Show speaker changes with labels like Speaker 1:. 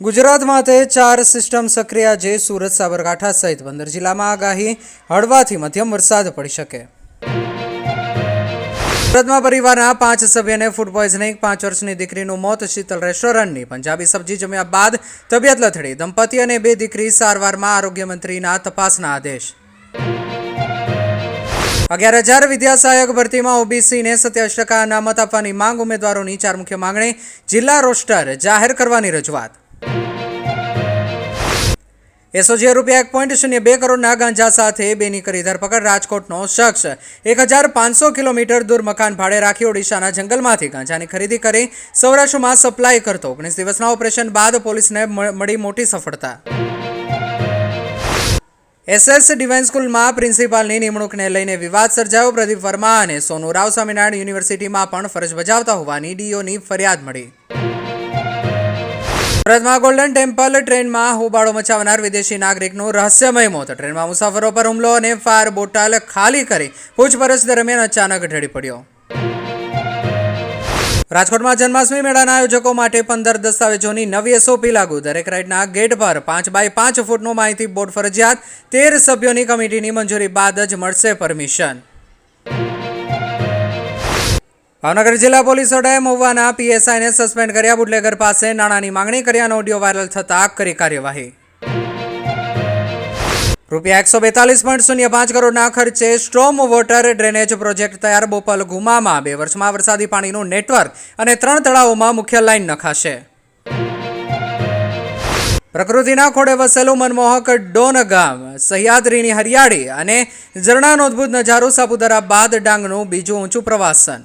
Speaker 1: ગુજરાતમાં તે 4 સિસ્ટમ સક્રિય જે સુરત સાબરકાંઠા સહિત 15 જિલ્લામાં આગાહી હળવાથી મધ્યમ વરસાદ પડી શકે। સુરતમાં પરિવારના 5 સભ્યને ફૂડ પોઈઝનિંગ, 5 વર્ષની દીકરીનું મોત। શીતલ રેસ્ટોરન્ટની પંજાબી સબ્જી જમ્યા બાદ તબિયત લથડી। દંપતી અને 2 દીકરી સારવારમાં, આરોગ્ય મંત્રીના તપાસના આદેશ। 11,000 વિદ્યા સહાયક ભરતીમાં ઓબીસીને 27% અનામત આપવાની માંગ। ઉમેદવારોની 4 મુખ્ય માંગણી, જિલ્લા રોસ્ટર જાહેર કરવાની રજૂઆત। એસઓજીએ ₹1.02 કરોડના ગાંજા સાથે 2ની કરી ધરપકડ। રાજકોટનો શખ્સ 1,500 કિલોમીટર દૂર મકાન ભાડે રાખી ઓડિશાના જંગલમાંથી ગાંજાની ખરીદી કરી સૌરાષ્ટ્રમાં સપ્લાય કરતો। 19 દિવસના ઓપરેશન બાદ પોલીસને મળી મોટી સફળતા। એસએસ ડિવાઇન સ્કૂલમાં પ્રિન્સિપાલની નિમણૂકને લઈને વિવાદ સર્જાયો। પ્રદીપ વર્મા અને સોનુ રાવ સ્વામિનારાયણ યુનિવર્સિટીમાં પણ ફરજ બજાવતા હોવાની ડીઓની ફરિયાદ મળી। સુરતમાં ગોલ્ડન ટેમ્પલ ટ્રેનમાં હોબાળો મચાવનાર વિદેશી નાગરિકનું રહસ્યમય મોત। ટ્રેનમાં મુસાફરો પર હુમલો અને ફાયર બોટલ ખાલી કરી પૂછપરછ દરમિયાન અચાનક ઢળી પડ્યો। રાજકોટમાં જન્માષ્ટમી મેળાના આયોજકો માટે 15 દસ્તાવેજોની નવી એસઓપી લાગુ। દરેક રાઇડના ગેટ પર 5x5 ફૂટનું માહિતી બોર્ડ ફરજિયાત। 13 સભ્યોની કમિટીની મંજૂરી બાદ જ મળશે પરમિશન। ભાવનગર જિલ્લા પોલીસ વડાએ મહુવાના પીએસઆઈને સસ્પેન્ડ કર્યા। બુટલેગર પાસે નાણાંની માંગણી કર્યાનો ઓડિયો વાયરલ થતાં કરી કાર્યવાહી। ₹142.05 કરોડના ખર્ચે સ્ટ્રોમ વોટર ડ્રેનેજ પ્રોજેક્ટ તૈયાર। બોપલ ગુમામાં 2 વર્ષમાં વરસાદી પાણીનું નેટવર્ક અને 3 તળાવોમાં મુખ્ય લાઇન નખાશે। પ્રકૃતિના ખોળે વસેલું મનમોહક ડોન ગામ, સહ્યાદ્રીની હરિયાળી અને ઝરણાનો અદ્ભુત નજારો। સાપુતારા બાદ ડાંગનું બીજું ઊંચું પ્રવાસન।